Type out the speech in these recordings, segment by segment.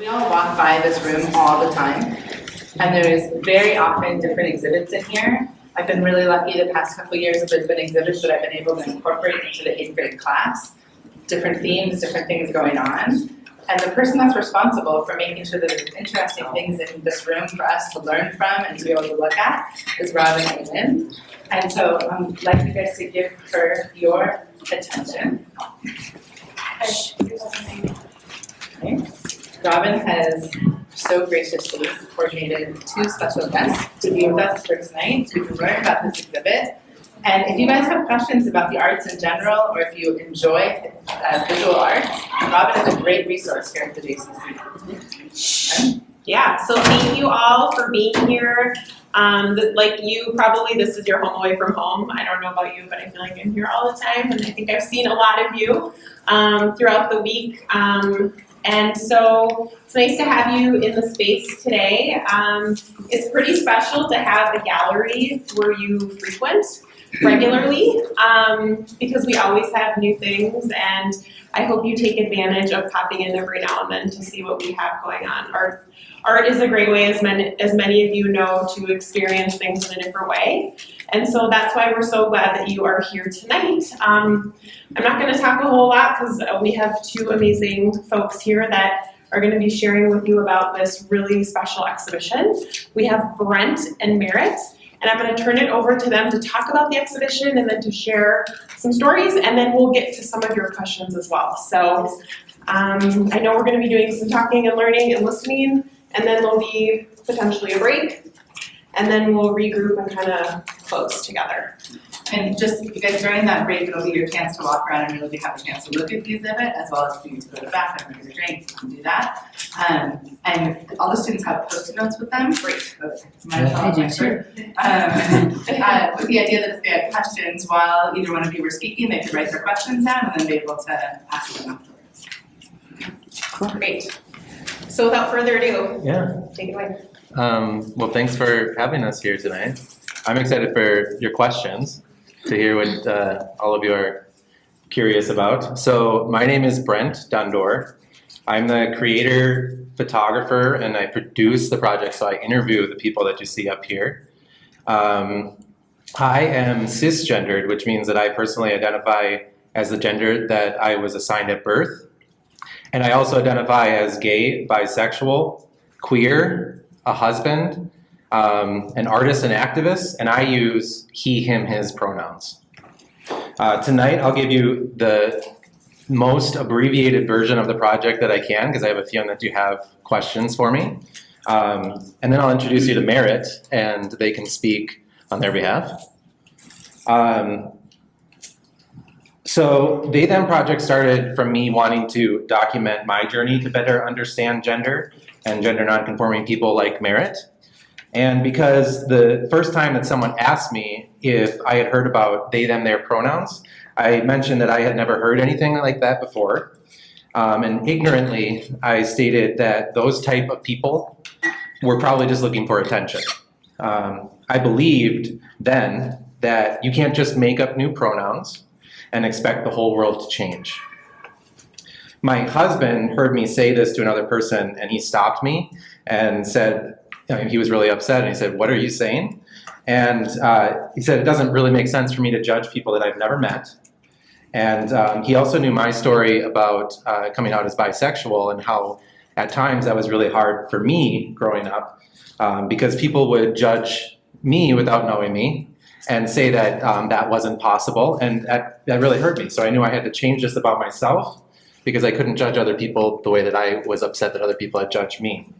all walk by this room all the time, and there's very often different exhibits in here. I've been really lucky the past couple of years there's been exhibits that I've been able to incorporate into the 8th grade class, different themes, different things going on. And the person that's responsible for making sure that there's interesting things in this room for us to learn from and to be able to look at is Robin and Lynn. And so I'd like you guys to give her your attention. Okay. Robin has so graciously coordinated 2 special guests to be with us for tonight so we can learn about this exhibit. And if you guys have questions about the arts in general, or if you enjoy visual arts, Robin is a great resource here at the JCC. Yeah, so thank you all for being here. Like you, probably this is your home away from home. I don't know about you, but I feel like I'm here all the time, and I think I've seen a lot of you throughout the week. And so it's nice to have you in the space today. It's pretty special to have a gallery where you frequent regularly because we always have new things, and I hope you take advantage of popping in every now and then to see what we have going on. Art is a great way, as many of you know, to experience things in a different way. And so that's why we're so glad that you are here tonight. I'm not going to talk a whole lot because we have 2 amazing folks here that are going to be sharing with you about this really special exhibition. We have Brent and Merritt, and I'm going to turn it over to them to talk about the exhibition and then to share some stories, and then we'll get to some of your questions as well. So I know we're going to be doing some talking and learning and listening, and then there'll be potentially a break, and then we'll regroup and kind of close together. And just, you guys, during that break, it'll be your chance to walk around and really have a chance to look at the exhibit, as well as for you to go to the bathroom and get a drink. You can do that. And all the students have Post-it notes with them. Great. I do too. With the idea that if they had questions while either one of you were speaking, they could write their questions down and then be able to ask them afterwards. Cool. Great. So without further ado, take it away. Well, thanks for having us here tonight. I'm excited for your questions, to hear what all of you are curious about. So my name is Brent Dundor. I'm the creator, photographer, and I produce the project, so I interview the people that you see up here. I am cisgendered, which means that I personally identify as the gender that I was assigned at birth. And I also identify as gay, bisexual, queer, a husband, an artist and activist, and I use he, him, his pronouns. Tonight I'll give you the most abbreviated version of the project that I can, because I have a feeling that you have questions for me. And then I'll introduce you to Merritt, and they can speak on their behalf. So They Them Project started from me wanting to document my journey to better understand gender and gender nonconforming people like Merritt. And because the first time that someone asked me if I had heard about they, them, their pronouns, I mentioned that I had never heard anything like that before. And ignorantly, I stated that those type of people were probably just looking for attention. I believed then that you can't just make up new pronouns and expect the whole world to change. My husband heard me say this to another person, and he stopped me and said, he was really upset, and he said, "What are you saying?" And he said, "It doesn't really make sense for me to judge people that I've never met." And he also knew my story about coming out as bisexual and how at times that was really hard for me growing up because people would judge me without knowing me and say that that wasn't possible, and that really hurt me. So I knew I had to change this about myself because I couldn't judge other people the way that I was upset that other people had judged me.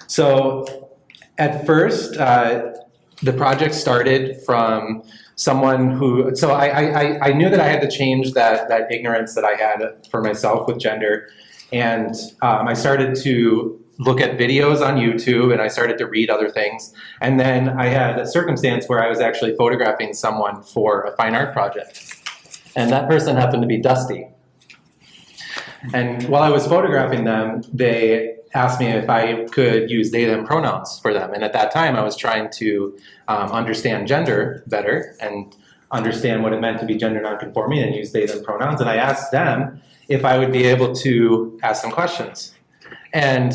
So at first, the project started from someone who, so I knew that I had to change that ignorance that I had for myself with gender, and I started to look at videos on YouTube, and I started to read other things. And then I had a circumstance where I was actually photographing someone for a fine art project. And that person happened to be Dusty. And while I was photographing them, they asked me if I could use they, them pronouns for them. And at that time, I was trying to understand gender better and understand what it meant to be gender nonconforming and use they, them pronouns. And I asked them if I would be able to ask some questions. And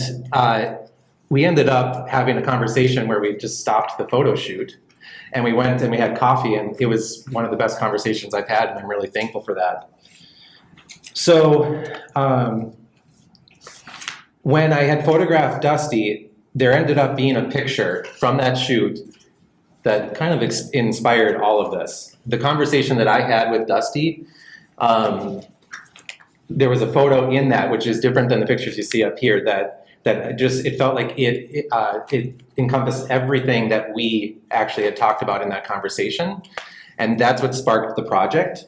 we ended up having a conversation where we just stopped the photo shoot, and we went and we had coffee, and it was one of the best conversations I've had, and I'm really thankful for that. So when I had photographed Dusty, there ended up being a picture from that shoot that kind of inspired all of this. The conversation that I had with Dusty, there was a photo in that, which is different than the pictures you see up here, that just, it felt like it encompassed everything that we actually had talked about in that conversation. And that's what sparked the project.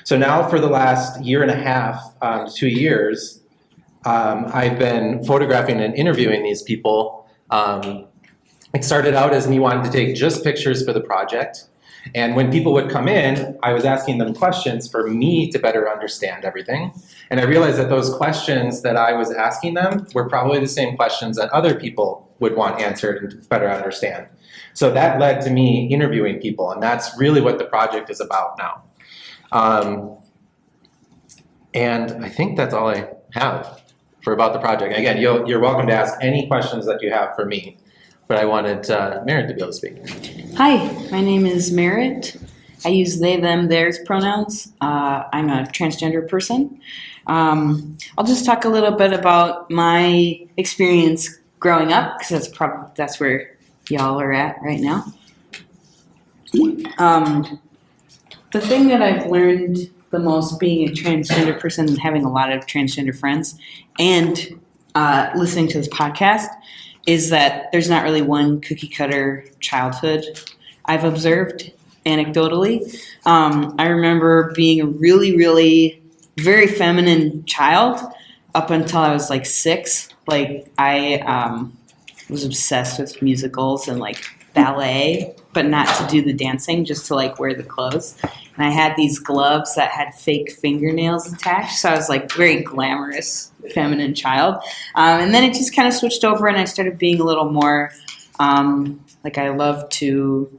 So now for the last year and a half, 2 years, I've been photographing and interviewing these people. It started out as me wanting to take just pictures for the project. And when people would come in, I was asking them questions for me to better understand everything. And I realized that those questions that I was asking them were probably the same questions that other people would want answered and to better understand. So that led to me interviewing people, and that's really what the project is about now. And I think that's all I have for about the project. Again, you're welcome to ask any questions that you have for me, but I wanted Merritt to be able to speak. Hi, my name is Merritt. I use they, them, theirs pronouns. I'm a transgender person. I'll just talk a little bit about my experience growing up, because that's where y'all are at right now. The thing that I've learned the most being a transgender person and having a lot of transgender friends and listening to this podcast is that there's not really one cookie cutter childhood I've observed anecdotally. I remember being a really, really very feminine child up until I was like 6. Like I was obsessed with musicals and like ballet, but not to do the dancing, just to like wear the clothes. And I had these gloves that had fake fingernails attached, so I was like very glamorous feminine child. And then it just kind of switched over, and I started being a little more like I love to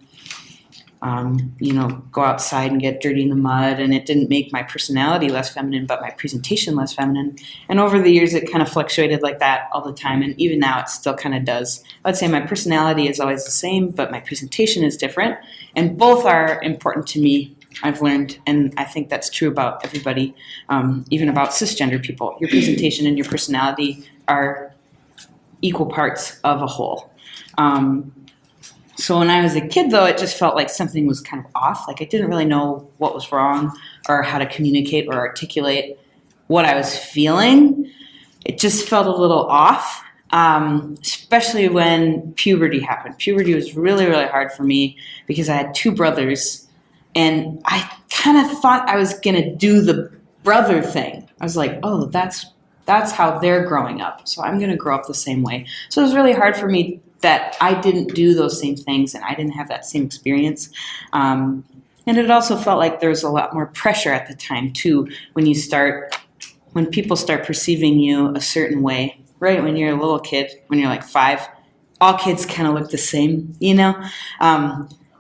go outside and get dirty in the mud, and it didn't make my personality less feminine, but my presentation less feminine. And over the years, it kind of fluctuated like that all the time, and even now it still kind of does. I'd say my personality is always the same, but my presentation is different, and both are important to me, I've learned, and I think that's true about everybody, even about cisgender people. Your presentation and your personality are equal parts of a whole. So when I was a kid, though, it just felt like something was kind of off. Like I didn't really know what was wrong or how to communicate or articulate what I was feeling. It just felt a little off, especially when puberty happened. Puberty was really, really hard for me because I had 2 brothers, and I kind of thought I was going to do the brother thing. I was like, oh, that's how they're growing up, so I'm going to grow up the same way. So it was really hard for me that I didn't do those same things and I didn't have that same experience. And it also felt like there was a lot more pressure at the time too, when people start perceiving you a certain way, right? When you're a little kid, when you're like 5, all kids kind of look the same,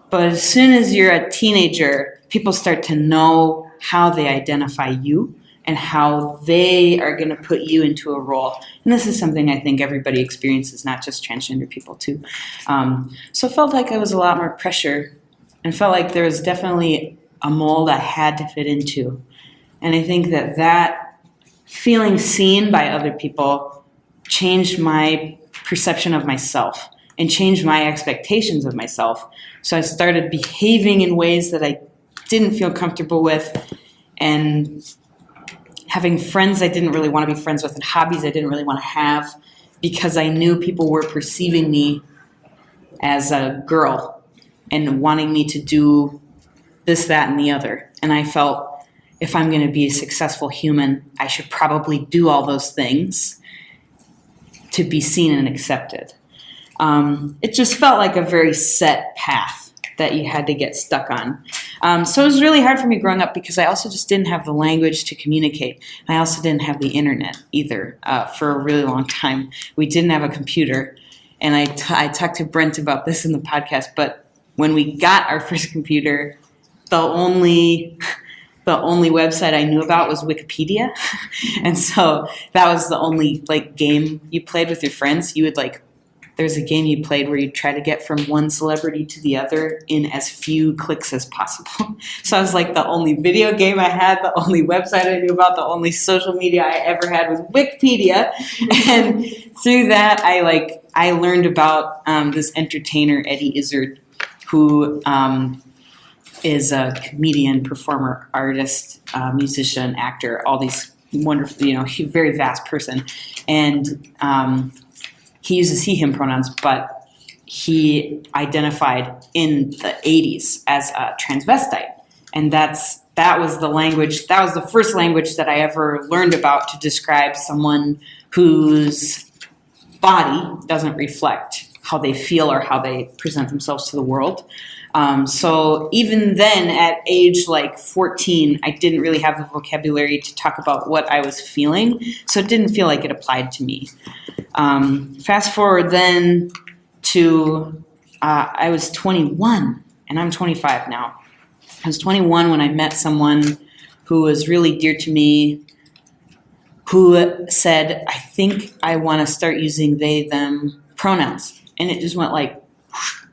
but as soon as you're a teenager, people start to know how they identify you and how they are going to put you into a role. And this is something I think everybody experiences, not just transgender people too. So it felt like it was a lot more pressure and felt like there was definitely a mold I had to fit into. And I think that feeling seen by other people changed my perception of myself and changed my expectations of myself. So I started behaving in ways that I didn't feel comfortable with, and having friends I didn't really want to be friends with, and hobbies I didn't really want to have, because I knew people were perceiving me as a girl and wanting me to do this, that, and the other. And I felt if I'm going to be a successful human, I should probably do all those things to be seen and accepted. It just felt like a very set path that you had to get stuck on. So it was really hard for me growing up because I also just didn't have the language to communicate. I also didn't have the internet either for a really long time. We didn't have a computer. And I talked to Brent about this in the podcast, but when we got our first computer, the only the only website I knew about was Wikipedia. And so that was the only like game you played with your friends. You would like, there's a game you played where you try to get from one celebrity to the other in as few clicks as possible. So I was like, the only video game I had, the only website I knew about, the only social media I ever had was Wikipedia. And through that, I learned about this entertainer, Eddie Izzard, who is a comedian, performer, artist, musician, actor, all these wonderful, very vast person. And he uses he, him pronouns, but he identified in the 80s as a transvestite. And that was the language, that was the first language that I ever learned about to describe someone whose body doesn't reflect how they feel or how they present themselves to the world. So even then, at age like 14, I didn't really have the vocabulary to talk about what I was feeling, so it didn't feel like it applied to me. Fast forward then to I was 21, and I'm 25 now. I was 21 when I met someone who was really dear to me, who said, I think I want to start using they, them pronouns. And it just went like,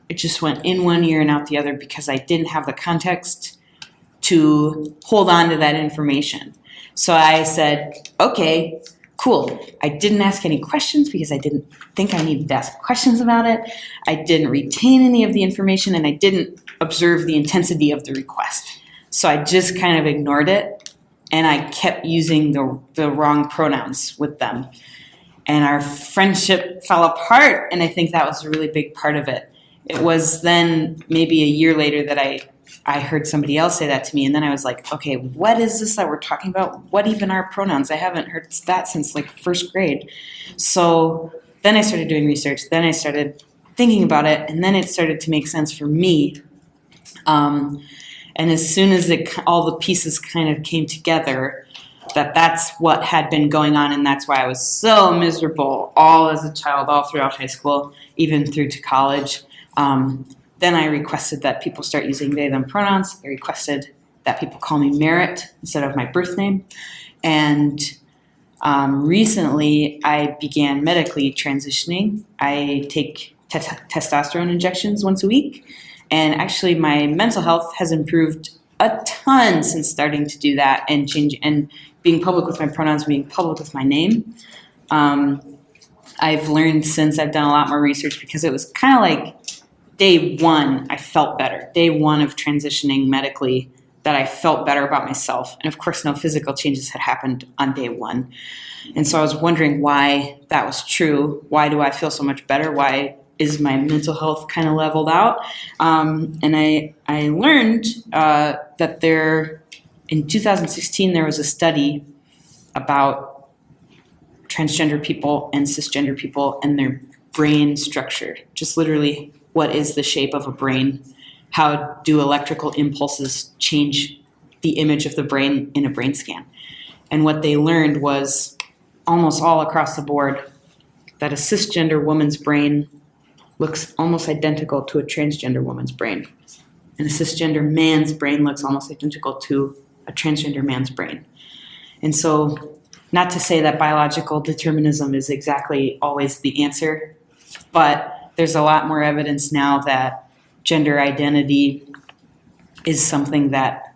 it just went in one ear and out the other because I didn't have the context to hold on to that information. So I said, okay, cool. I didn't ask any questions because I didn't think I needed to ask questions about it. I didn't retain any of the information, and I didn't observe the intensity of the request. So I just kind of ignored it, and I kept using the wrong pronouns with them. And our friendship fell apart, and I think that was a really big part of it. It was then maybe a year later that I heard somebody else say that to me, and then I was like, okay, what is this that we're talking about? What even are pronouns? I haven't heard that since like first grade. So then I started doing research. Then I started thinking about it, and then it started to make sense for me. And as soon as all the pieces kind of came together, that's what had been going on, and that's why I was so miserable all as a child, all throughout high school, even through to college. Then I requested that people start using they, them pronouns. I requested that people call me Merritt instead of my birth name. And recently, I began medically transitioning. I take testosterone injections once a week. And actually, my mental health has improved a ton since starting to do that and being public with my pronouns, being public with my name. I've learned since I've done a lot more research because it was kind of like day one, I felt better. Day one of transitioning medically, that I felt better about myself. And of course, no physical changes had happened on day one. And so I was wondering why that was true. Why do I feel so much better? Why is my mental health kind of leveled out? And I learned that in 2016, there was a study about transgender people and cisgender people and their brain structure. Just literally, what is the shape of a brain? How do electrical impulses change the image of the brain in a brain scan? And what they learned was almost all across the board that a cisgender woman's brain looks almost identical to a transgender woman's brain. And a cisgender man's brain looks almost identical to a transgender man's brain. And so, not to say that biological determinism is exactly always the answer, but there's a lot more evidence now that gender identity is something that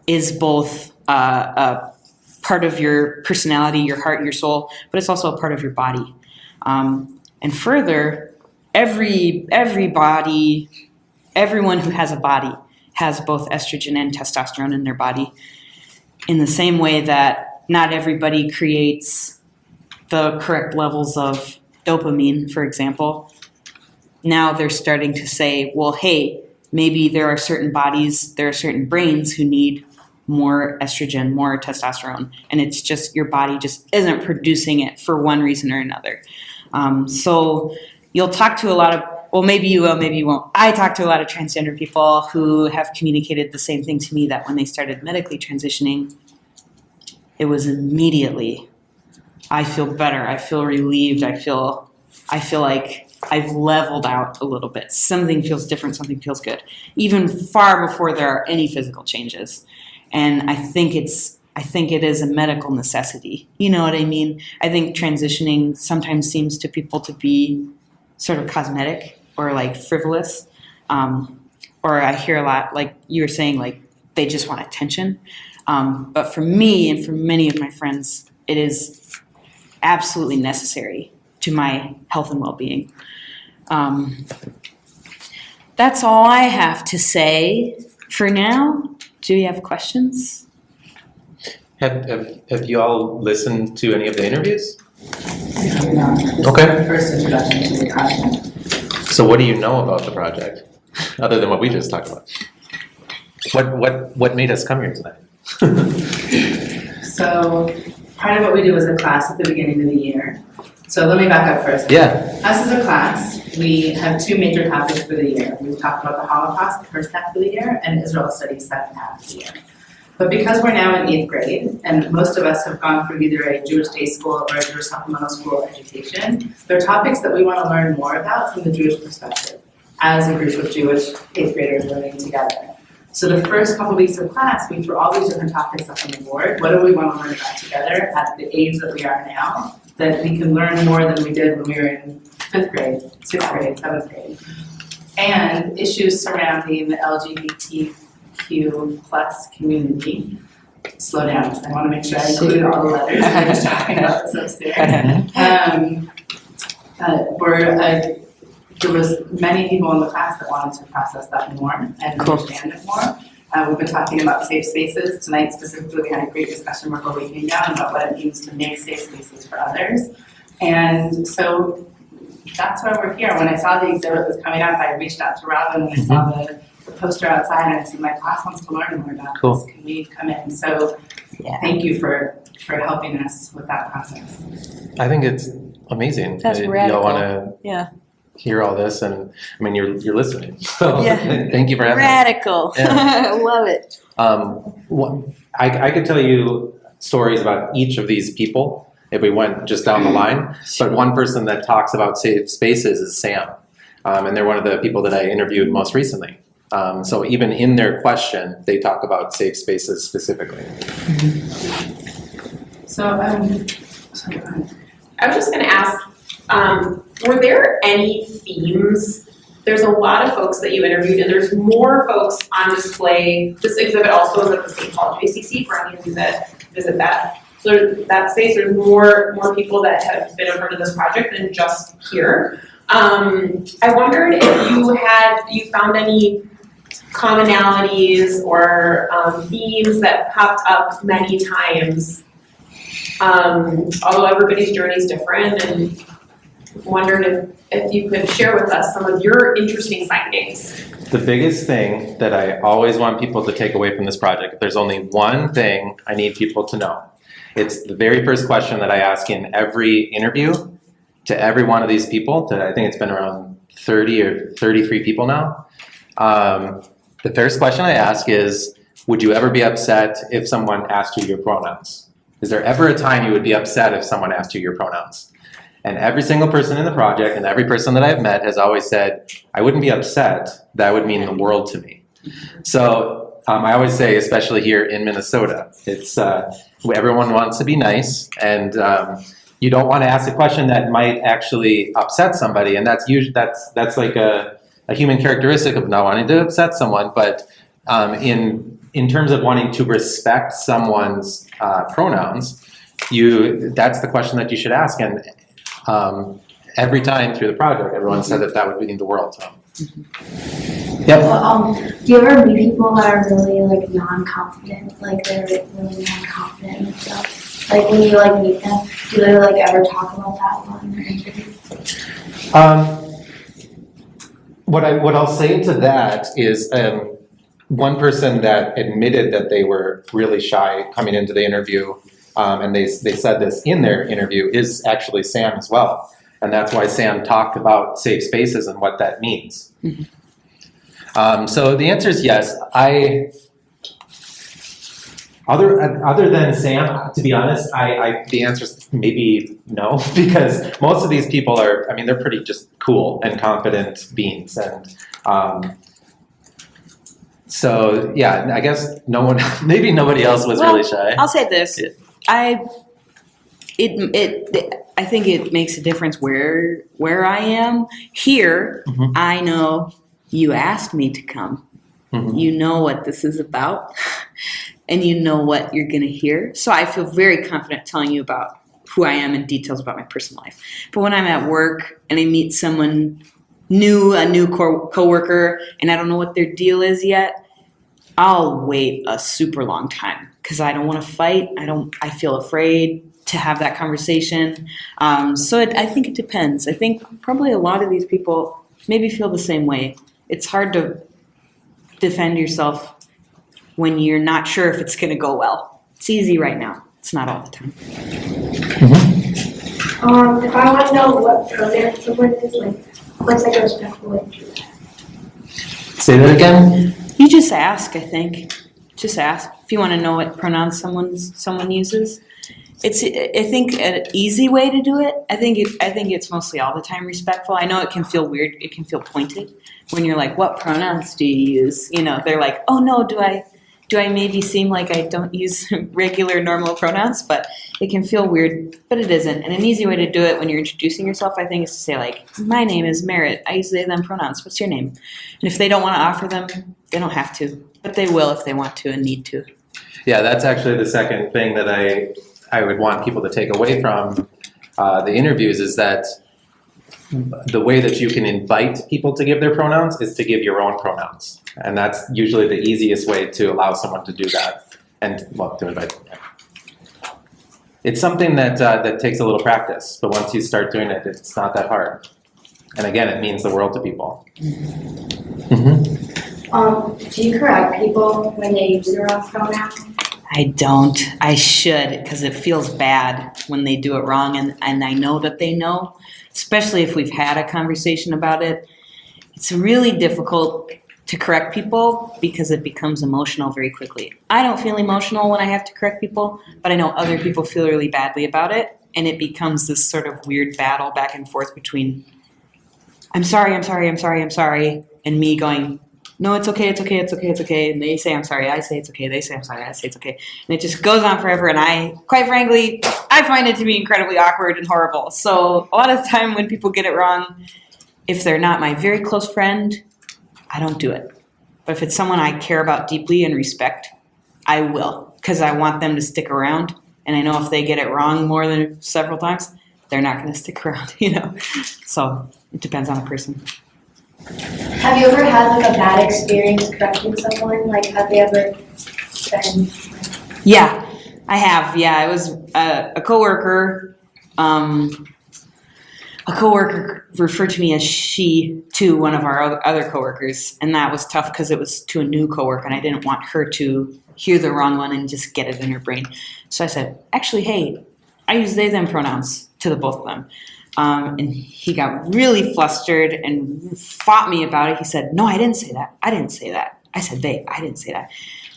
is both a part of your personality, your heart, your soul, but it's also a part of your body. And further, everybody, everyone who has a body has both estrogen and testosterone in their body, in the same way that not everybody creates the correct levels of dopamine, for example. Now they're starting to say, well, hey, maybe there are certain bodies, there are certain brains who need more estrogen, more testosterone, and it's just your body just isn't producing it for one reason or another. So you'll talk to a lot of, well, maybe you will, maybe you won't. I talk to a lot of transgender people who have communicated the same thing to me, that when they started medically transitioning, it was immediately, I feel better, I feel relieved, I feel like I've leveled out a little bit. Something feels different, something feels good, even far before there are any physical changes. And I think it is a medical necessity. You know what I mean? I think transitioning sometimes seems to people to be sort of cosmetic or like frivolous. Or I hear a lot, like you were saying, like they just want attention. But for me and for many of my friends, it is absolutely necessary to my health and well-being. That's all I have to say for now. Do you have questions? Have you all listened to any of the interviews? No. Okay. First introduction to the project. So what do you know about the project, other than what we just talked about? What made us come here tonight? So part of what we do as a class at the beginning of the year. So let me back up first. Yeah. Us as a class, we have two major topics for the year. We've talked about the Holocaust the first half of the year and Israel Studies second half of the year. But because we're now in 8th grade, and most of us have gone through either a Jewish day school or a Jewish supplemental school education, there are topics that we want to learn more about from the Jewish perspective, as a group of Jewish 8th graders learning together. So the first couple weeks of class, we threw all these different topics up on the board. What do we want to learn about together at the age that we are now, that we can learn more than we did when we were in 5th grade, 6th grade, 7th grade? And issues surrounding the LGBTQ plus community. Slow down, because I want to make sure I include all the letters. We're just talking about this upstairs. There was many people in the class that wanted to process that more and understand it more. We've been talking about safe spaces. Tonight specifically, we had a great discussion before we came down about what it means to make safe spaces for others. And so that's why we're here. When I saw the exhibit was coming up, I reached out to Robin when I saw the poster outside, and I said, my class wants to learn more about this. Can we come in? So thank you for helping us with that process. I think it's amazing. That's Y'all radical. want to hear all this, and I mean, you're listening. So thank you for having Radical. Yeah. Love it. I could tell you stories about each of these people if we went just down the line. But one person that talks about safe spaces is Sam, and they're one of the people that I interviewed most recently. So even in their question, they talk about safe spaces specifically. So sorry, go ahead. I was just going to ask, were there any themes? There's a lot of folks that you interviewed, and there's more folks on display. This exhibit also is at the St. Paul JCC for any of you that visit that. So that space, there's more people that have been a part of this project than just here. I wondered if you found any commonalities or themes that popped up many times. Although everybody's journey is different, and wondered if you could share with us some of your interesting findings. The biggest thing that I always want people to take away from this project, if there's only one thing I need people to know, it's the very first question that I ask in every interview to every one of these people. I think it's been around 30 or 33 people now. The first question I ask is, would you ever be upset if someone asked you your pronouns? Is there ever a time you would be upset if someone asked you your pronouns? And every single person in the project and every person that I've met has always said, I wouldn't be upset. That would mean the world to me. So I always say, especially here in Minnesota, it's everyone wants to be nice, and you don't want to ask a question that might actually upset somebody, and that's like a human characteristic of not wanting to upset someone. But in terms of wanting to respect someone's pronouns, that's the question that you should ask. And every time through the project, everyone said that would mean the world to them. Yep. Well, do you ever meet people that are really like non-confident, like they're really non-confident and stuff? Like when you like meet them, do they like ever talk about that on their interview? What I'll say to that is one person that admitted that they were really shy coming into the interview, and they said this in their interview, is actually Sam as well. And that's why Sam talked about safe spaces and what that means. Mm-hmm. So the answer is yes. Other than Sam, to be honest, the answer is maybe no, because most of these people they're pretty just cool and confident beings. And So yeah, I guess no one, maybe nobody else was Well, really shy. I'll say this. Yeah. I think it makes a difference where I am. Here, Mhm. I know you asked me to come. Mhm. You know what this is about, and you know what you're going to hear. So I feel very confident telling you about who I am and details about my personal life. But when I'm at work and I meet someone new, a new coworker, and I don't know what their deal is yet, I'll wait a super long time because I don't want to fight. I feel afraid to have that conversation. I think it depends. I think probably a lot of these people maybe feel the same way. It's hard to defend yourself when you're not sure if it's going to go well. It's easy right now. It's not all the time. If I want to know what pronoun someone is, like, what's like a respectful way to do that? Say that again? You just ask, I think. Just ask if you want to know what pronouns someone uses. I think an easy way to do it. I think it's mostly all the time respectful. I know it can feel weird. It can feel pointed when you're like, "What pronouns do you use?" You know, they're like, "Oh no, do I maybe seem like I don't use regular normal pronouns?" But it can feel weird, but it isn't. And an easy way to do it when you're introducing yourself, I think, is to say like, "My name is Merritt. I use they them pronouns. What's your name?" And if they don't want to offer them, they don't have to, but they will if they want to and need to. Yeah, that's actually the second thing that I would want people to take away from the interviews is that the way that you can invite people to give their pronouns is to give your own pronouns. And that's usually the easiest way to allow someone to do that. And, well, to invite them. It's something that takes a little practice, but once you start doing it, it's not that hard. And again, it means the world to people. Mm-hmm. Do you correct people when they use their own pronoun? I don't. I should, because it feels bad when they do it wrong, and I know that they know, especially if we've had a conversation about it. It's really difficult to correct people because it becomes emotional very quickly. I don't feel emotional when I have to correct people, but I know other people feel really badly about it, and it becomes this sort of weird battle back and forth between I'm sorry, and me going, no, it's okay, and they say I'm sorry, I say it's okay, they say I'm sorry, I say it's okay, and it just goes on forever, and quite frankly, I find it to be incredibly awkward and horrible. So a lot of the time when people get it wrong, if they're not my very close friend, I don't do it. But if it's someone I care about deeply and respect, I will, because I want them to stick around, and I know if they get it wrong more than several times, they're not going to stick around, So it depends on the person. Have you ever had like a bad experience correcting someone? Like, have they ever been? Yeah, I have. Yeah, it was a coworker. A coworker referred to me as she to one of our other coworkers, and that was tough because it was to a new coworker, and I didn't want her to hear the wrong one and just get it in her brain. So I said, actually, hey, I use they them pronouns to the both of them. And he got really flustered and fought me about it. He said, no, I didn't say that. I didn't say that. I said they. I didn't say that.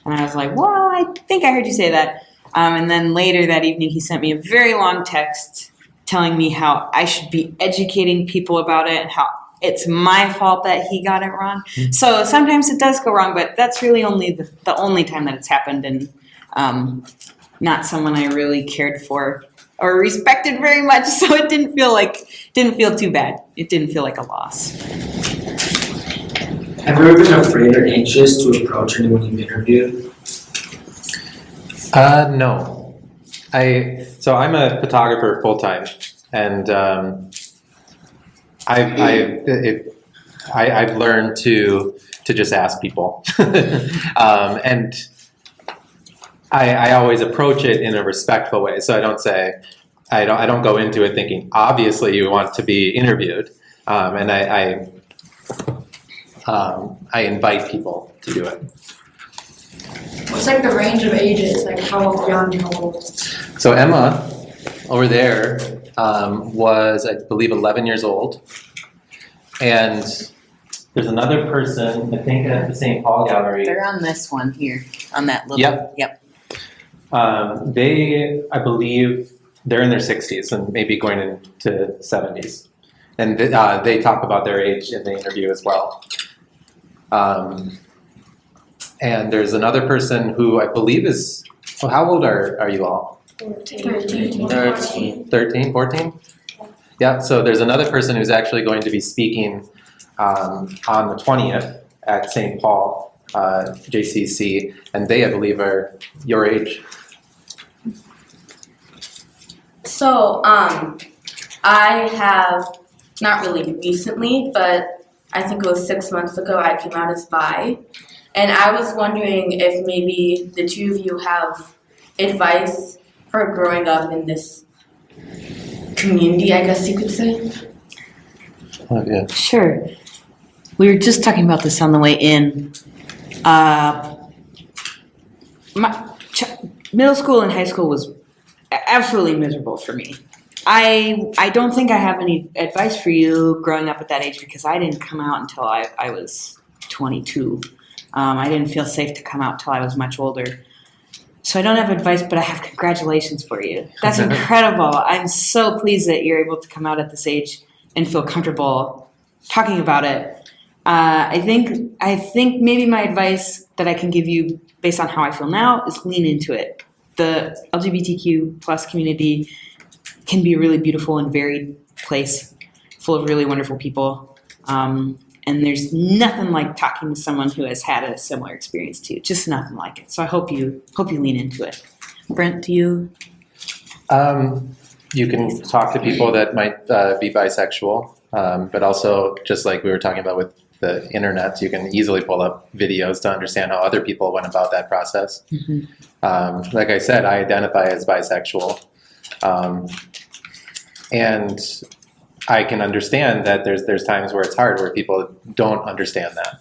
And I was like, well, I think I heard you say that. And then later that evening, he sent me a very long text telling me how I should be educating people about it and how it's my fault that he got it wrong. Mm-hmm. So sometimes it does go wrong, but that's really only the only time that it's happened, and not someone I really cared for or respected very much, so it didn't feel too bad. It didn't feel like a loss. Have you ever been afraid or anxious to approach anyone you've interviewed? No. I'm a photographer full time, and I've learned to just ask people, and I always approach it in a respectful way. So I don't say, I don't go into it thinking, obviously you want to be interviewed. And I invite people to do it. What's like the range of ages? Like how young, how old? So Emma over there was, I believe, 11 years old. And there's another person, I think at the St. Paul Gallery. They're on this one here, on that little. Yep. I believe they're in their 60s and maybe going into 70s. And they talk about their age in the interview as well. And there's another person who I believe is, oh, how old are you all? 13. 13, 14? Yeah, so there's another person who's actually going to be speaking on the 20th at St. Paul, JCC, and they, I believe, are your age. So, I have, not really recently, but I think it was 6 months ago, I came out as bi. And I was wondering if maybe the two of you have advice for growing up in this community, I guess you could say. Oh, yeah. Sure. We were just talking about this on the way in. Middle school and high school was absolutely miserable for me. I don't think I have any advice for you growing up at that age because I didn't come out until I was 22. I didn't feel safe to come out till I was much older. So I don't have advice, but I have congratulations for you. That's incredible. I'm so pleased that you're able to come out at this age and feel comfortable talking about it. I think maybe my advice that I can give you based on how I feel now is lean into it. The LGBTQ plus community can be a really beautiful and varied place full of really wonderful people. And there's nothing like talking to someone who has had a similar experience to you. Just nothing like it. So I hope you lean into it. Brent, do you? You can talk to people that might be bisexual, but also just like we were talking about with the internet, you can easily pull up videos to understand how other people went about that process. Mm-hmm. Like I said, I identify as bisexual, and I can understand that there's times where it's hard, where people don't understand that.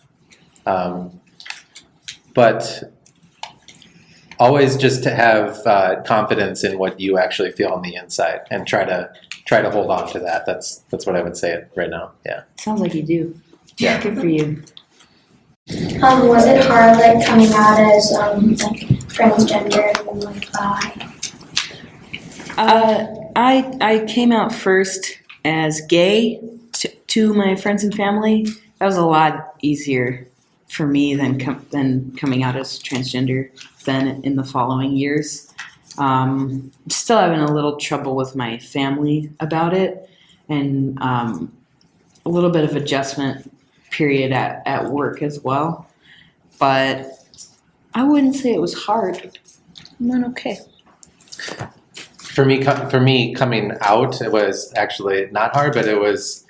But always just to have confidence in what you actually feel on the inside, and try to hold on to that. That's what I would say right now. Yeah. Sounds like you do. Yeah. Good for you. Was it hard, like, coming out as, like, transgender and, like, bi? I came out first as gay to my friends and family. That was a lot easier for me than coming out as transgender then in the following years. Still having a little trouble with my family about it, and a little bit of adjustment period at work as well. But I wouldn't say it was hard. I'm doing okay. For me, coming out, it was actually not hard, but it was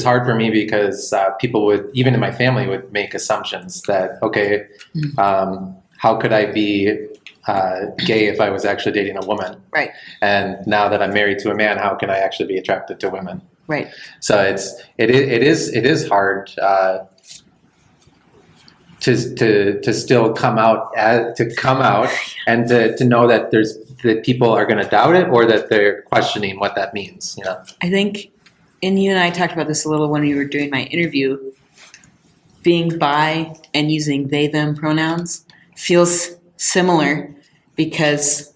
hard for me because people would, even in my family, would make assumptions that, okay, how could I be gay if I was actually dating a woman? Right. And now that I'm married to a man, how can I actually be attracted to women? Right. So it is hard to still come out and to know that people are going to doubt it, or that they're questioning what that means. You know. I think, and you and I talked about this a little when we were doing my interview, being bi and using they, them pronouns feels similar because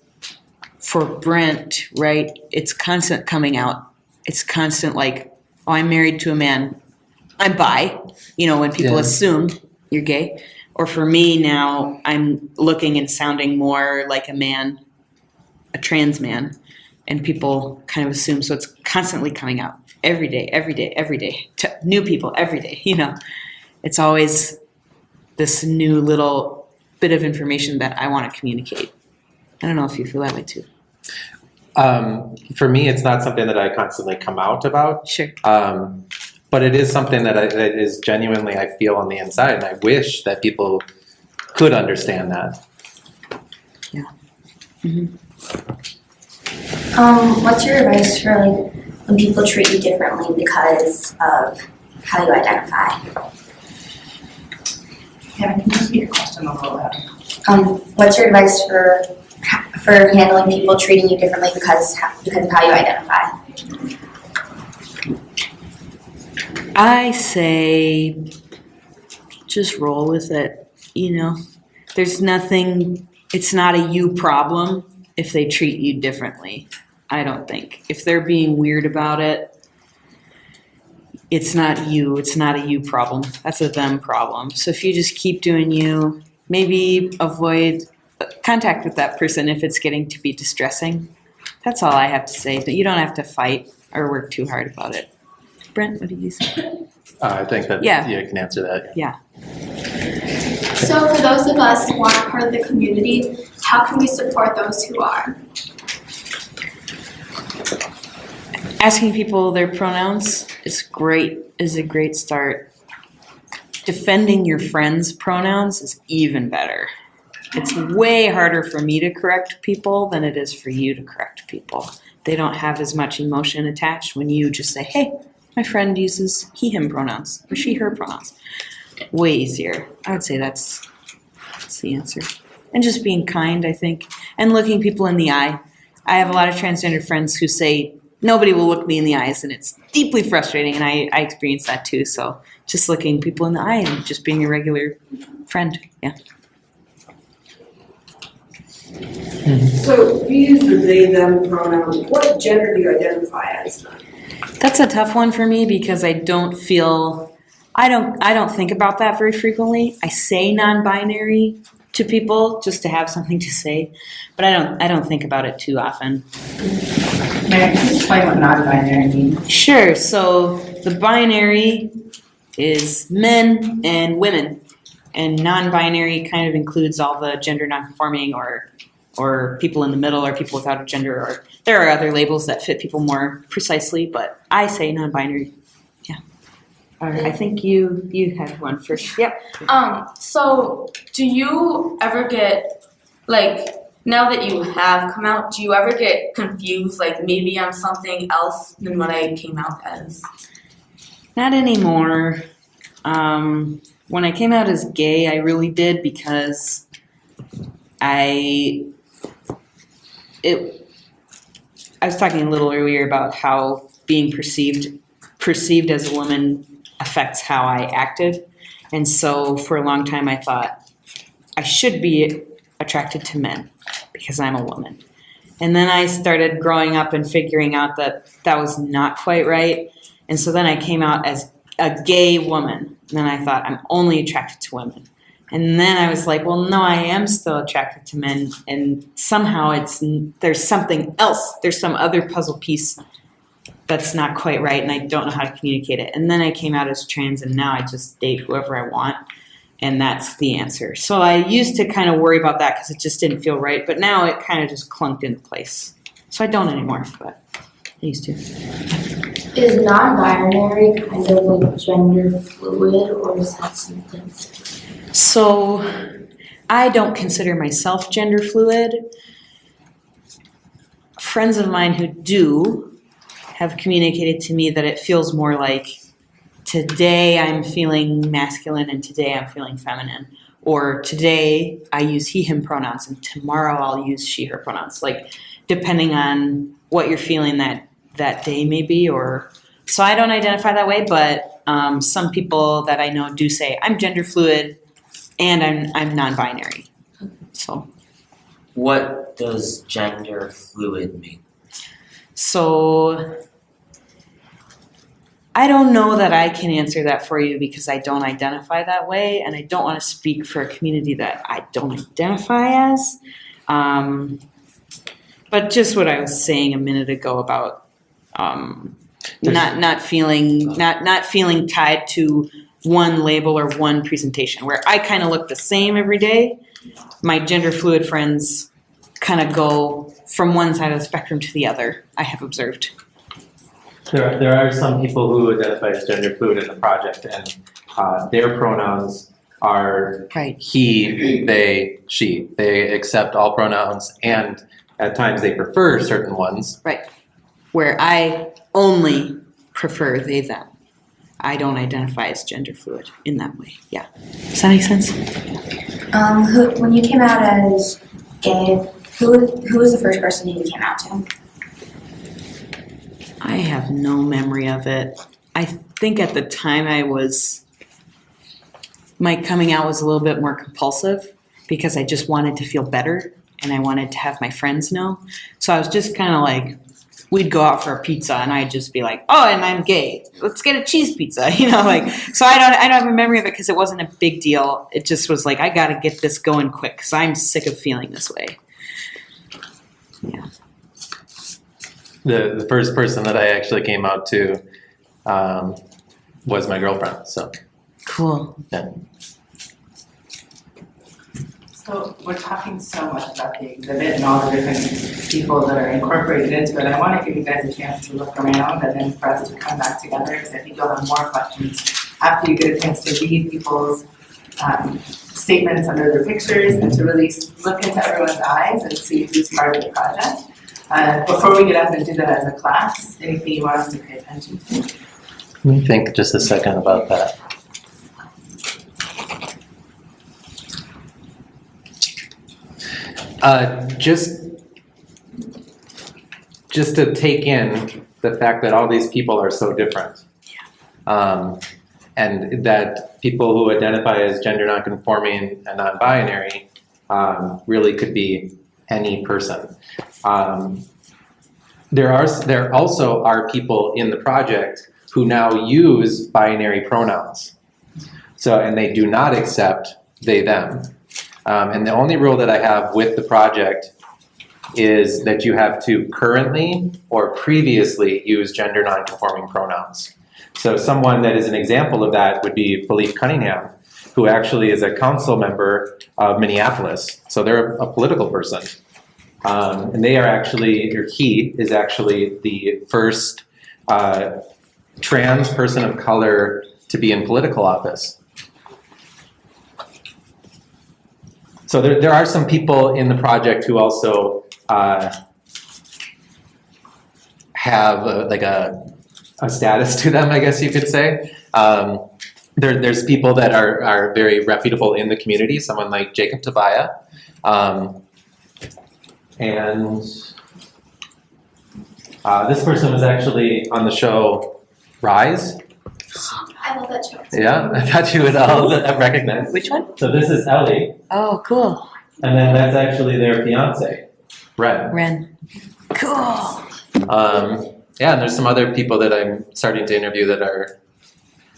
for Brent, right, it's constant coming out. It's constant like, oh, I'm married to a man. I'm bi, when people assume you're gay. Or for me now, I'm looking and sounding more like a man, a trans man, and people kind of assume. So it's constantly coming out every day, to new people every day. It's always this new little bit of information that I want to communicate. I don't know if you feel that way too. For me, it's not something that I constantly come out about. Sure. But it is something that is genuinely I feel on the inside, and I wish that people could understand that. Yeah. Mm-hmm. What's your advice for, like, when people treat you differently because of how you identify? Yeah, can you just repeat your question a little louder? What's your advice for handling people treating you differently because of how you identify? I say just roll with it, There's nothing, it's not a you problem if they treat you differently, I don't think. If they're being weird about it, it's not a you problem. That's a them problem. So if you just keep doing you maybe avoid contact with that person if it's getting to be distressing. That's all I have to say, but you don't have to fight or work too hard about it. Brent, what did you say? I think that Yeah. you can answer that. So for those of us who aren't part of the community, how can we support those who are? Asking people their pronouns is a great start. Defending your friends' pronouns is even better. It's way harder for me to correct people than it is for you to correct people. They don't have as much emotion attached when you just say, hey, my friend uses he, him pronouns or she, her pronouns. Way easier. I would say that's the answer. And just being kind, I think, and looking people in the eye. I have a lot of transgender friends who say, nobody will look me in the eyes, and it's deeply frustrating, and I experience that too. So just looking people in the eye and just being a regular friend, yeah. So you use the they, them pronoun. What gender do you identify as? That's a tough one for me because I don't think about that very frequently. I say non-binary to people just to have something to say, but I don't think about it too often. Mary, can you explain what non-binary means? Sure, so the binary is men and women, and non-binary kind of includes all the gender non-conforming or people in the middle or people without a gender, or there are other labels that fit people more precisely, but I say non-binary. Yeah. I think you had one first. Yep. So do you ever get, like, now that you have come out, do you ever get confused, like maybe I'm something else than what I came out as? Not anymore. When I came out as gay, I really did because I was talking a little earlier about how being perceived as a woman affects how I acted. And so for a long time I thought I should be attracted to men because I'm a woman. And then I started growing up and figuring out that that was not quite right. And so then I came out as a gay woman. And then I thought I'm only attracted to women. And then I was like, well, no, I am still attracted to men. And somehow there's something else. There's some other puzzle piece that's not quite right, and I don't know how to communicate it. And then I came out as trans, and now I just date whoever I want, and that's the answer. So I used to kind of worry about that because it just didn't feel right, but now it kind of just clunked into place. So I don't anymore, but I used to. Is non-binary kind of like gender fluid, or is that something? So I don't consider myself gender fluid. Friends of mine who do have communicated to me that it feels more like today I'm feeling masculine and today I'm feeling feminine. Or today I use he, him pronouns and tomorrow I'll use she, her pronouns. Like depending on what you're feeling that day may be. So I don't identify that way, but some people that I know do say I'm gender fluid and I'm non-binary. So. What does gender fluid mean? So I don't know that I can answer that for you because I don't identify that way, and I don't want to speak for a community that I don't identify as. But just what I was saying a minute ago about not feeling tied to one label or one presentation, where I kind of look the same every day. My gender fluid friends kind of go from one side of the spectrum to the other, I have observed. There are some people who identify as gender fluid in the project, and their pronouns are Right. he, they, she. They accept all pronouns, and at times they prefer certain ones. Right. Where I only prefer they, them. I don't identify as gender fluid in that way. Yeah. Does that make sense? When you came out as gay, who was the first person you came out to? I have no memory of it. I think at the time my coming out was a little bit more compulsive because I just wanted to feel better and I wanted to have my friends know. So I was just kind of like we'd go out for a pizza and I'd just be like, oh, and I'm gay. Let's get a cheese pizza, you know, like, so I don't have a memory of it because it wasn't a big deal. It just was like, I got to get this going quick because I'm sick of feeling this way. Yeah. The first person that I actually came out to was my girlfriend, so. Cool. Yeah. So we're talking so much about the exhibit and all the different people that are incorporated into it. I want to give you guys a chance to look around and then for us to come back together because I think you'll have more questions after you get a chance to read people's statements under their pictures and to really look into everyone's eyes and see who's part of the project. Before we get up and do that as a class, anything you want us to pay attention to? Let me think just a second about that. Just to take in the fact that all these people are so different. And that people who identify as gender nonconforming and non-binary really could be any person. There also are people in the project who now use binary pronouns. So, and they do not accept they, them. And the only rule that I have with the project is that you have to currently or previously use gender nonconforming pronouns. So someone that is an example of that would be Philippe Cunningham, who actually is a council member of Minneapolis. So they're a political person. And they are actually, or he is actually the first trans person of color to be in political office. So there are some people in the project who also have a status to them, I guess you could say. There's people that are very reputable in the community, someone like Jacob Tabaya. And this person was actually on the show Rise. I love that show. Yeah, I thought you would all recognize. Which one? So this is Ellie, Oh, cool. and then that's actually their fiance, Ren. Ren. Cool. Yeah, and there's some other people that I'm starting to interview that are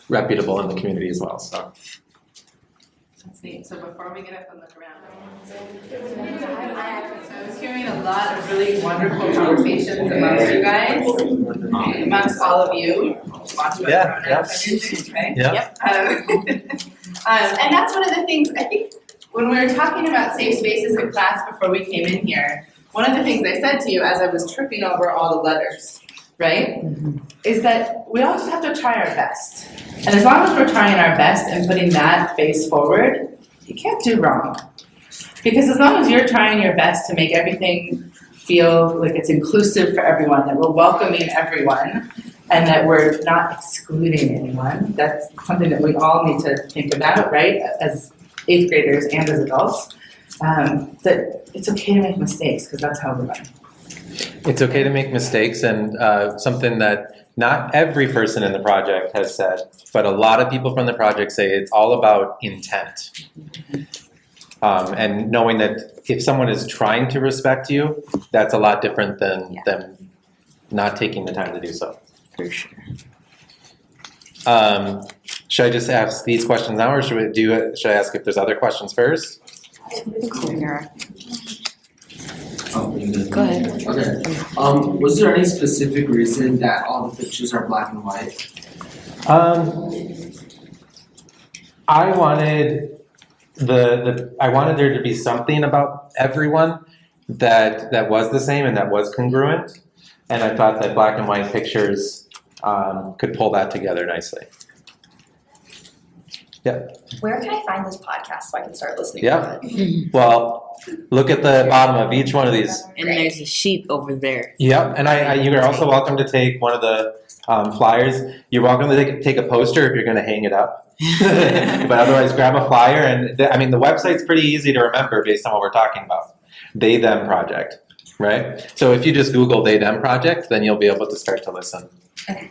reputable in the community as well. So. That's neat. So before we get up and look around. So I was hearing a lot of really wonderful conversations amongst you guys, amongst all of you. Yeah. Right? Yeah. And that's one of the things, I think, when we were talking about safe spaces in class before we came in here, one of the things I said to you as I was tripping over all the letters, right, is that we all just have to try our best. And as long as we're trying our best and putting that face forward, you can't do wrong. Because as long as you're trying your best to make everything feel like it's inclusive for everyone, that we're welcoming everyone, and that we're not excluding anyone, that's something that we all need to think about, right, as 8th graders and as adults, that it's okay to make mistakes, because that's how we learn. It's okay to make mistakes, and something that not every person in the project has said, but a lot of people from the project say it's all about intent. And knowing that if someone is trying to respect you, that's a lot different than them not taking the time to do so. For sure. Should I just ask these questions now, or should I ask if there's other questions first? Oh, you good? Go ahead. Okay. Was there any specific reason that all the pictures are black and white? I wanted I wanted there to be something about everyone that was the same and that was congruent, and I thought that black and white pictures could pull that together nicely. Yeah. Where can I find this podcast so I can start listening Yeah. to it? Well, look at the bottom of each one of these. And there's a sheet over there. Yep, and you are also welcome to take one of the flyers. You're welcome to take a poster if you're going to hang it up. But otherwise, grab a flyer. And the website's pretty easy to remember based on what we're talking about. They, them project, right? So if you just Google they, them project, then you'll be able to start to listen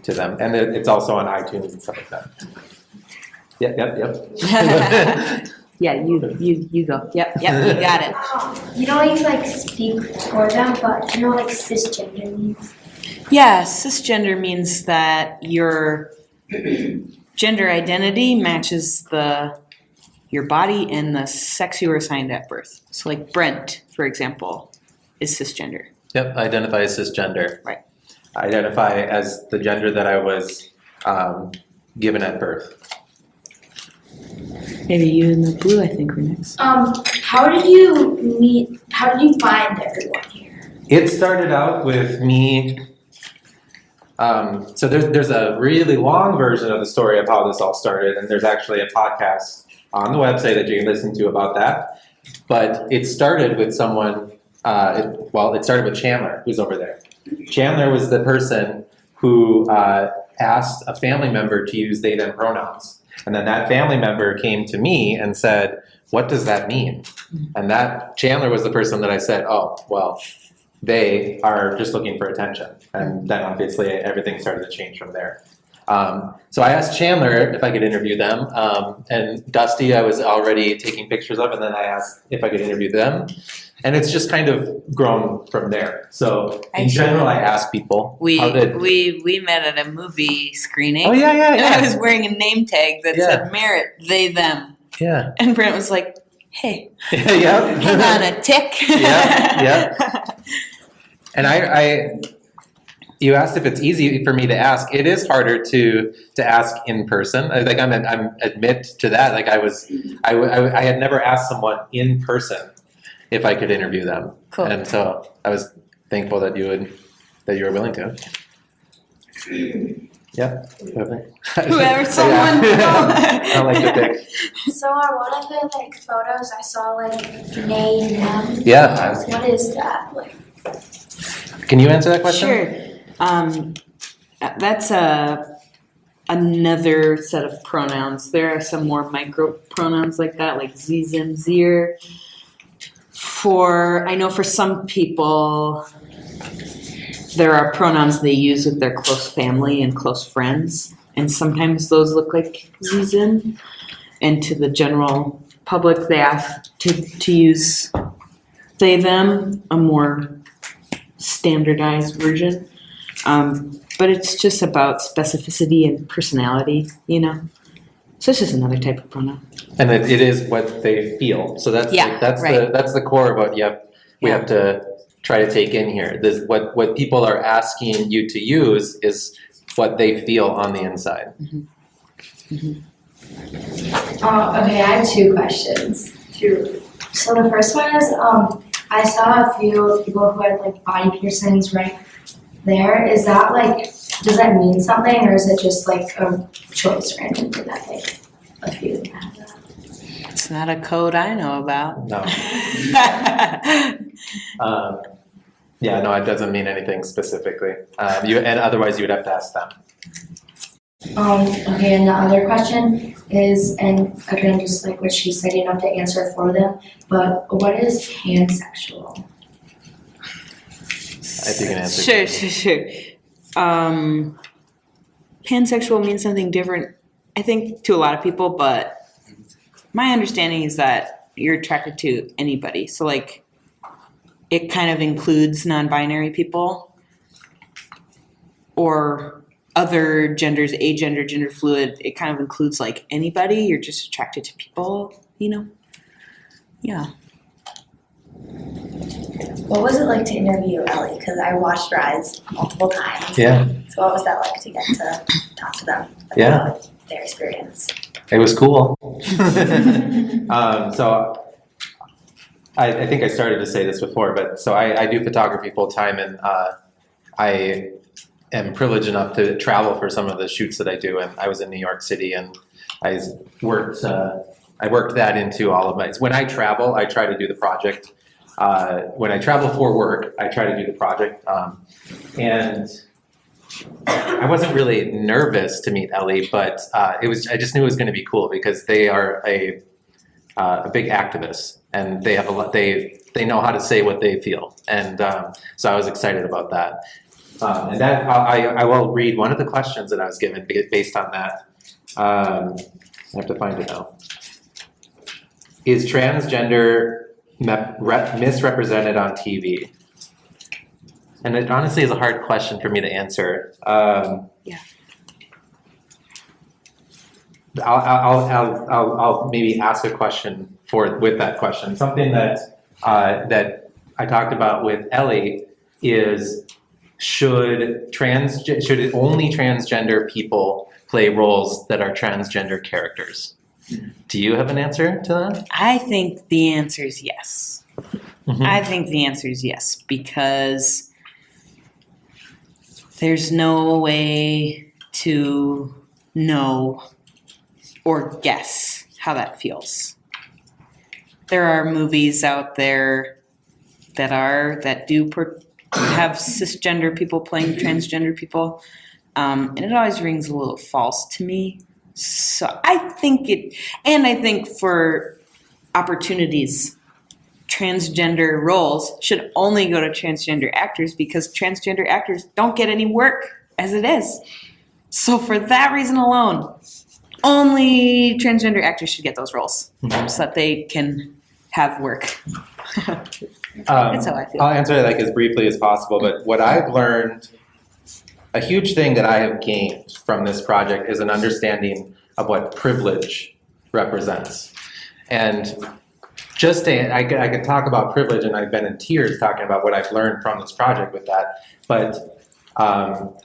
to them. And it's also on iTunes and stuff like that. Yep. Yeah, you go. Yep, you got it. You don't need to like speak for them, but you know like cisgender means. Yeah, cisgender means that your gender identity matches your body and the sex you were assigned at birth. So like Brent, for example, is cisgender. Yep, identify as cisgender. Right. Identify as the gender that I was given at birth. Maybe you in the blue, I think, were next. How did you find everyone here? It started out with me. So there's a really long version of the story of how this all started, and there's actually a podcast on the website that you can listen to about that. But it started with someone. It started with Chandler, who's over there. Chandler was the person who asked a family member to use they, them pronouns. And then that family member came to me and said, what does that mean? And that Chandler was the person that I said, oh, well, they are just looking for attention. And then obviously everything started to change from there. So I asked Chandler if I could interview them. And Dusty, I was already taking pictures of, and then I asked if I could interview them. And it's just kind of grown from there. So in general, I ask people, We how did... we met at a movie screening. Oh, yeah, yeah, And I yeah. was wearing a name tag that said Merit, they, them. Yeah. And Brent was like, hey, Yeah. hang on a tick. Yeah. And you asked if it's easy for me to ask. It is harder to ask in person. Like I'm admit to that. Like I had never asked someone in person if I could interview them. Cool. And so I was thankful that you were willing to. Yeah. Whoever, someone. I don't like to pick. So on one of the photos, I saw they, them. Yeah. What is that like? Can you answer that question? Sure. That's another set of pronouns. There are some more micro pronouns like that, like sie, them, zir. I know for some people, there are pronouns they use with their close family and close friends, and sometimes those look like sie, them. And to the general public, they ask to use they, them, a more standardized version. But it's just about specificity and personality, So it's just another type of pronoun. And it is what they feel. So that's the core of what we have to try to take in here. What people are asking you to use is what they feel on the inside. Mm-hmm. Mm-hmm. Okay, I have two questions. So the first one is, I saw a few people who had body piercings right there. Is that does that mean something, or is it just a choice randomly that a few of them have that? It's not a code I know about. No. No, it doesn't mean anything specifically. And otherwise you would have to ask them. Okay, and the other question is, and again, just like what she said, you don't have to answer for them, but what is pansexual? If you can answer. Sure. Pansexual means something different, I think, to a lot of people, but my understanding is that you're attracted to anybody. So, it kind of includes non-binary people or other genders, agender, gender fluid. It kind of includes, anybody. You're just attracted to people, Yeah. What was it like to interview Ellie? Because I watched Rise multiple times. Yeah. So what was that like to get to talk to them about their experience? It was cool. So I think I started to say this before, but so I do photography full time, and I am privileged enough to travel for some of the shoots that I do. And I was in New York City, and I worked that into all of my. When I travel, I try to do the project. When I travel for work, I try to do the project, and I wasn't really nervous to meet Ellie, but I just knew it was going to be cool because they are a big activist, and they have they know how to say what they feel, and so I was excited about that. And that I will read one of the questions that I was given based on that. I have to find it now. Is transgender misrepresented on TV? And it honestly is a hard question for me to answer. Yeah. I'll maybe ask a question with that question. Something that I talked about with Ellie is should only transgender people play roles that are transgender characters? Do you have an answer to that? I think the answer is yes. Mhm. I think the answer is yes, because there's no way to know or guess how that feels. There are movies out there that do have cisgender people playing transgender people, and it always rings a little false to me. So I think for opportunities, transgender roles should only go to transgender actors because transgender actors don't get any work as it is. So for that reason alone, only transgender actors should get those roles so that they can have work. That's how I feel. I'll answer it as briefly as possible, but what I've learned, a huge thing that I have gained from this project is an understanding of what privilege represents. And I could talk about privilege, and I've been in tears talking about what I've learned from this project with that. But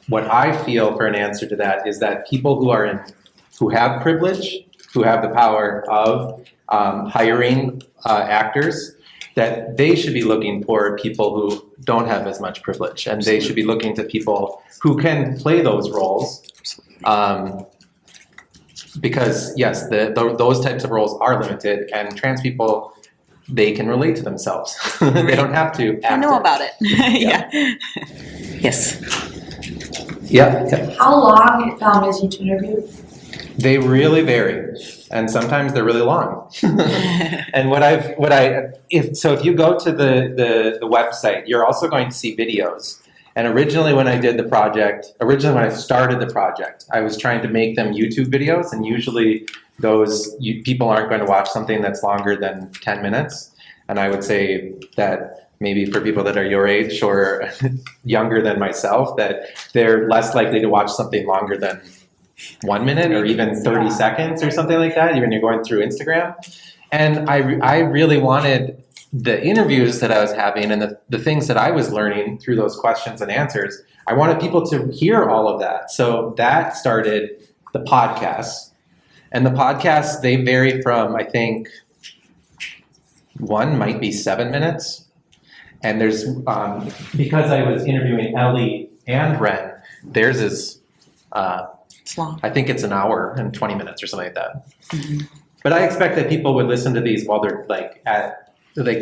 what I feel for an answer to that is that people who have privilege, who have the power of hiring actors, that they should be looking for people who don't have as much privilege, and they should be looking to people who can play those roles. Because yes, those types of roles are limited, and trans people, they can relate to themselves. They don't have to act I know it. about it. Yeah. Yes. Yeah. How long is each interview? They really vary, and sometimes they're really long. And if you go to the website, you're also going to see videos. And originally when I started the project, I was trying to make them YouTube videos, and usually people aren't going to watch something that's longer than 10 minutes. And I would say that maybe for people that are your age or younger than myself, that they're less likely to watch something longer than 1 minute or even 30 seconds or something like that, even you're going through Instagram. And I really wanted the interviews that I was having and the things that I was learning through those questions and answers, I wanted people to hear all of that. So that started the podcasts. And the podcasts, they vary from, I think, one might be 7 minutes. And there's, because I was interviewing Ellie and Ren, theirs is, It's long. I think it's an hour and 20 minutes or something like that. Mm-hmm. But I expect that people would listen to these while they're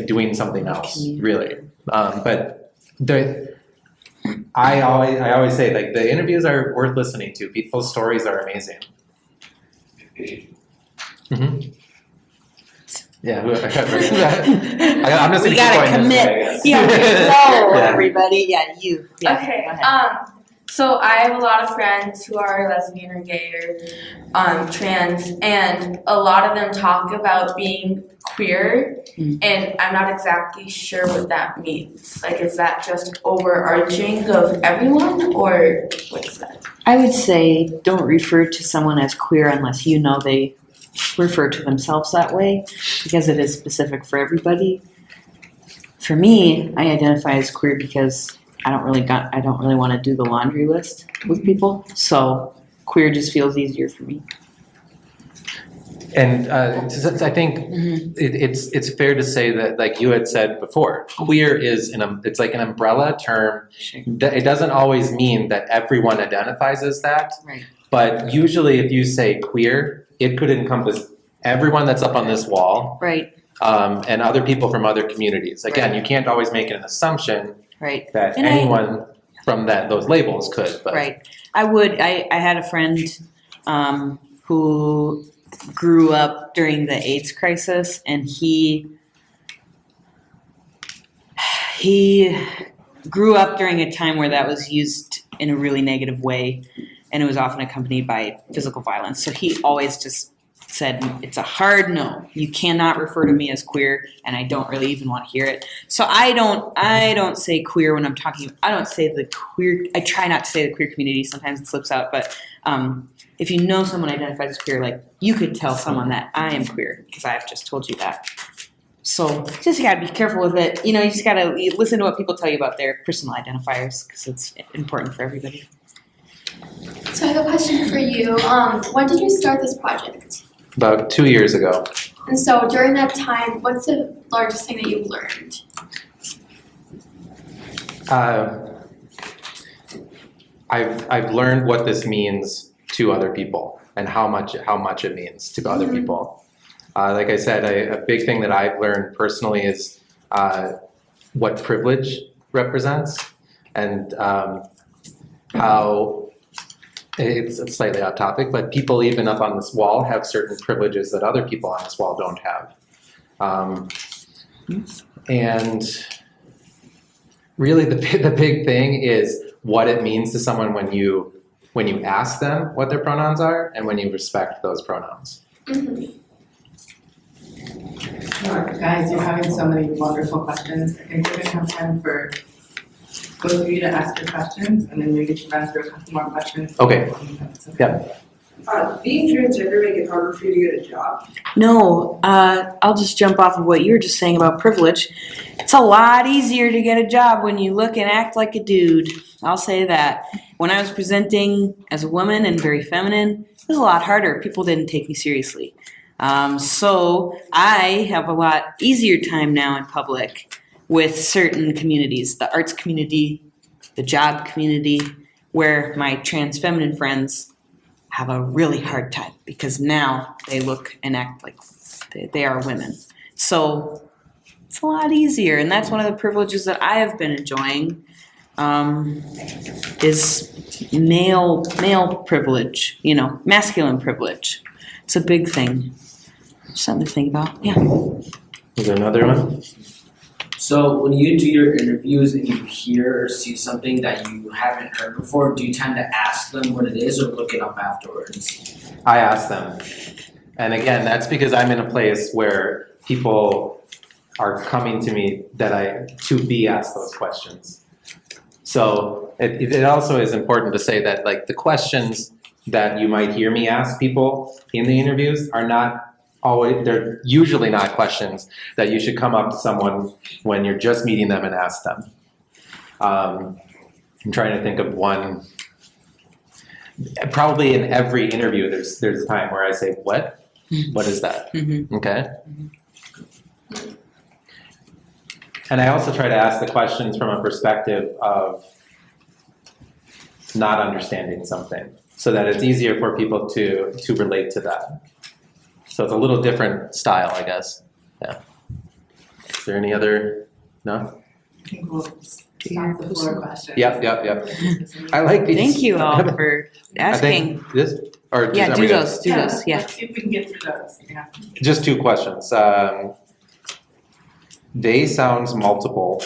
doing something else, really. But I always say the interviews are worth listening to. People's stories are amazing. Mm-hmm. Yeah, I'm just We gonna keep gotta going commit. this way, I guess. So Yeah. everybody, you. Yeah, Okay. go ahead. So I have a lot of friends who are lesbian or gay or trans, and a lot of them talk about being queer, and I'm not exactly sure what that means. Like, is that just overarching of everyone, or what is that? I would say don't refer to someone as queer unless you know they refer to themselves that way, because it is specific for everybody. For me, I identify as queer because I don't really want to do the laundry list with people, so queer just feels easier for me. And I think it's fair to say that, like you had said before, queer is it's like an umbrella term. Sure. It doesn't always mean that everyone identifies as that. Right. But usually, if you say queer, it could encompass everyone that's up on this wall, Right. And other people from other communities. Again, you can't always make an assumption Right. that And anyone from those labels could. But. Right. I had a friend who grew up during the AIDS crisis, and he grew up during a time where that was used in a really negative way, and it was often accompanied by physical violence. So he always just said it's a hard no. You cannot refer to me as queer, and I don't really even want to hear it. So I don't say queer when I'm talking. I don't say the queer. I try not to say the queer community. Sometimes it slips out, but if you know someone identifies as queer, like you could tell someone that I am queer because I've just told you that. So just gotta be careful with it. You just gotta listen to what people tell you about their personal identifiers because it's important for everybody. So I have a question for you. When did you start this project? About 2 years ago. And so during that time, what's the largest thing that you've learned? I've learned what this means to other people and how much it means to other people. Like I said, a big thing that I've learned personally is what privilege represents and how it's slightly off topic, but people even up on this wall have certain privileges that other people on this wall don't have. And really the big thing is what it means to someone when you ask them what their pronouns are and when you respect those pronouns. Mm-hmm. Guys, you're having so many wonderful questions. I think we're gonna have time for both of you to ask your questions, and then we get to run through a couple more questions. Okay. Yep. Being transgender make it harder for you to get a job? No, I'll just jump off of what you were just saying about privilege. It's a lot easier to get a job when you look and act like a dude. I'll say that. When I was presenting as a woman and very feminine, it was a lot harder. People didn't take me seriously. So I have a lot easier time now in public with certain communities, the arts community, the job community, where my trans feminine friends have a really hard time because now they look and act like they are women. So it's a lot easier, and that's one of the privileges that I have been enjoying, is male privilege, masculine privilege. It's a big thing. Something to think about, yeah. Is there another one? So when you do your interviews and you hear or see something that you haven't heard before, do you tend to ask them what it is or look it up afterwards? I ask them. And again, that's because I'm in a place where people are coming to me to be asked those questions. So it also is important to say that like the questions that you might hear me ask people in the interviews are not always, they're usually not questions that you should come up to someone when you're just meeting them and ask them. I'm trying to think of one. Probably in every interview, there's a time where I say, "What? What is that?" Mm-hmm. Okay. And I also try to ask the questions from a perspective of not understanding something, so that it's easier for people to relate to that. So it's a little different style, I guess. Yeah. Is there any other? No? I think we'll stop the floor questions. Yep. I like these. Thank you all for asking. This, or Yeah, are do we good? those, yeah. Let's see if we can get through those, yeah. Just 2 questions. They sounds multiple.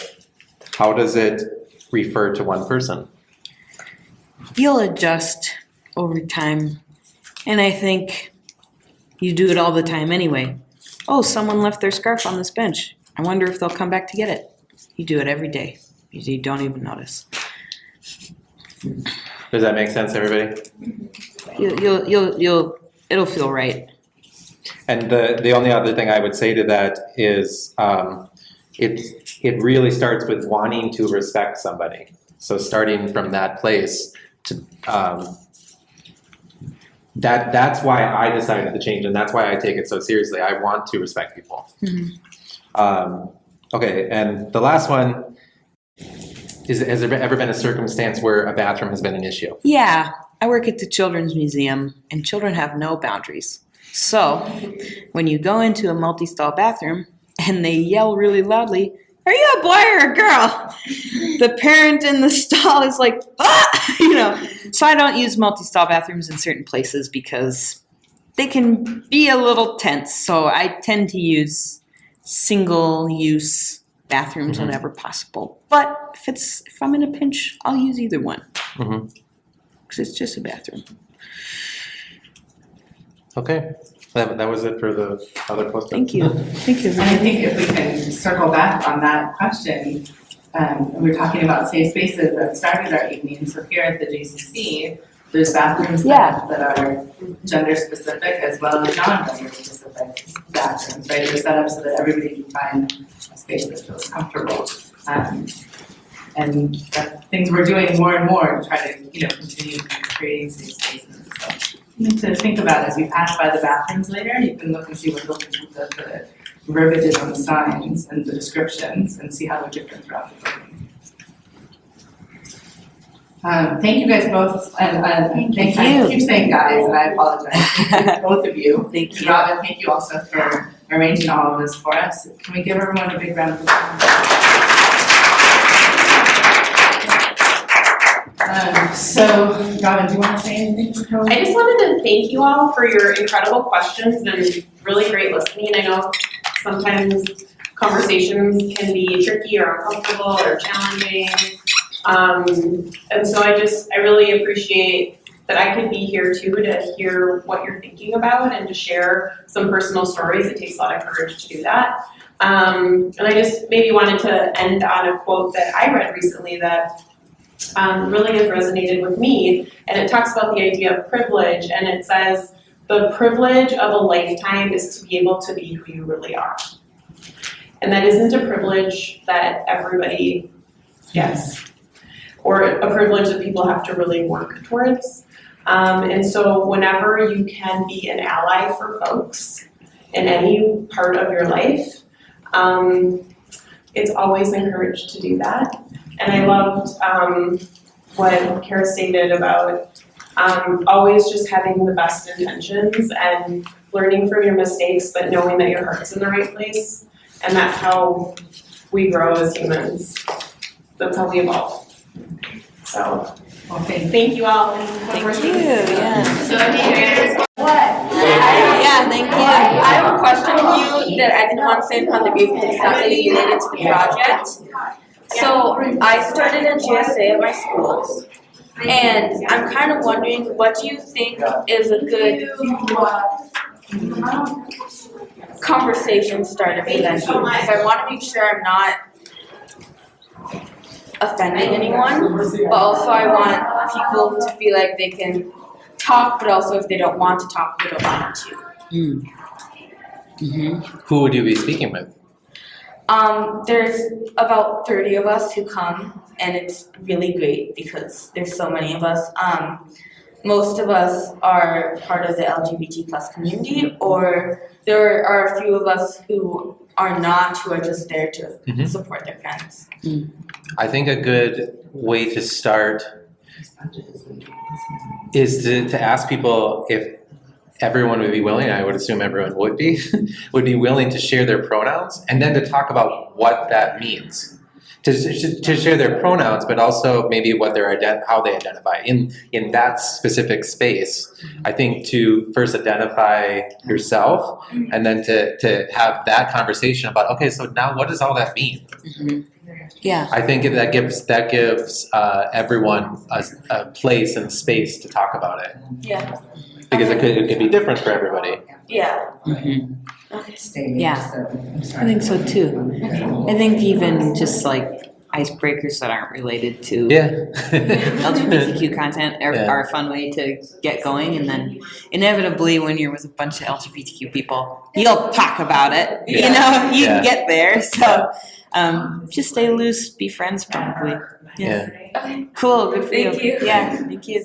How does it refer to one person? You'll adjust over time, and I think you do it all the time anyway. Oh, someone left their scarf on this bench. I wonder if they'll come back to get it. You do it every day. You don't even notice. Does that make sense, everybody? It'll feel right. And the only other thing I would say to that is it really starts with wanting to respect somebody. So starting from that place to that's why I decided to change, and that's why I take it so seriously. I want to respect people. Mm-hmm. Okay, and the last one is: has there ever been a circumstance where a bathroom has been an issue? Yeah, I work at the Children's Museum, and children have no boundaries. So when you go into a multi-stall bathroom and they yell really loudly, "Are you a boy or a girl?" The parent in the stall is like, "Ah!" So I don't use multi-stall bathrooms in certain places because they can be a little tense. So I tend to use single-use bathrooms whenever possible. But if I'm in a pinch, I'll use either one because it's just a bathroom. Okay, That was it for the other poster. Thank you. Thank you. And I think if we can circle back on that question, we're talking about safe spaces that started our evening. So here at the JCC, there's bathrooms that are gender specific as well as non-gender specific bathrooms, right? They're set up so that everybody can find a space that feels comfortable. And that's things we're doing more and more to try to, continue creating safe spaces. So you need to think about as you pass by the bathrooms later, you can look and see what the verbiage is on the signs and the descriptions and see how they're different throughout the building. Thank you guys both, and Thank I you. keep saying guys, and I apologize. Thank both of you. Thank you. Robin, thank you also for arranging all of this for us. Can we give everyone a big round of applause? So, Robin, do you want to say anything before we? I just wanted to thank you all for your incredible questions and really great listening. I know sometimes conversations can be tricky or uncomfortable or challenging. And so I really appreciate that I could be here too to hear what you're thinking about and to share some personal stories. It takes a lot of courage to do that. And I just maybe wanted to end on a quote that I read recently that really has resonated with me, and it talks about the idea of privilege, and it says, the privilege of a lifetime is to be able to be who you really are. And that isn't a privilege that everybody gets, or a privilege that people have to really work towards. And so whenever you can be an ally for folks in any part of your life, it's always encouraged to do that. And I loved what Kara stated about always just having the best intentions and learning from your mistakes, but knowing that your heart's in the right place. And that's how we grow as humans. That's how we evolve. So, thank you all. Thank you. Yeah. So, thank Thank you. I have a question for you that I didn't want to say from the beginning because it's not really related to the project. So I started a JSA at my school, and I'm kind of wondering, what do you think is a good conversation starter for them? Because I want to make sure I'm not offending anyone, but also I want people to feel like they can talk, but also if they don't want to talk, they don't want to. Who would you be speaking with? There's about 30 of us who come, and it's really great because there's so many of us. Most of us are part of the LGBT plus community, or there are a few of us who are not, who are just there to support their friends. I think a good way to start is to ask people if everyone would be willing, I would assume everyone would be willing to share their pronouns, and then to talk about what that means. To share their pronouns, but also maybe what how they identify in that specific space. I think to first identify yourself, and then to have that conversation about, okay, so now what does all that mean? Yeah. I think that gives everyone a place and space to talk about it. Yeah. Because it could be different for everybody. Yeah. Yeah. I think so too. I think even just like icebreakers that aren't related to LGBTQ content are a fun way to get going, and then inevitably when you're with a bunch of LGBTQ people, you'll talk about it. You know, you can get there. So just stay loose, be friends probably. Yeah. Cool, good for you. Thank you. Yeah, thank you.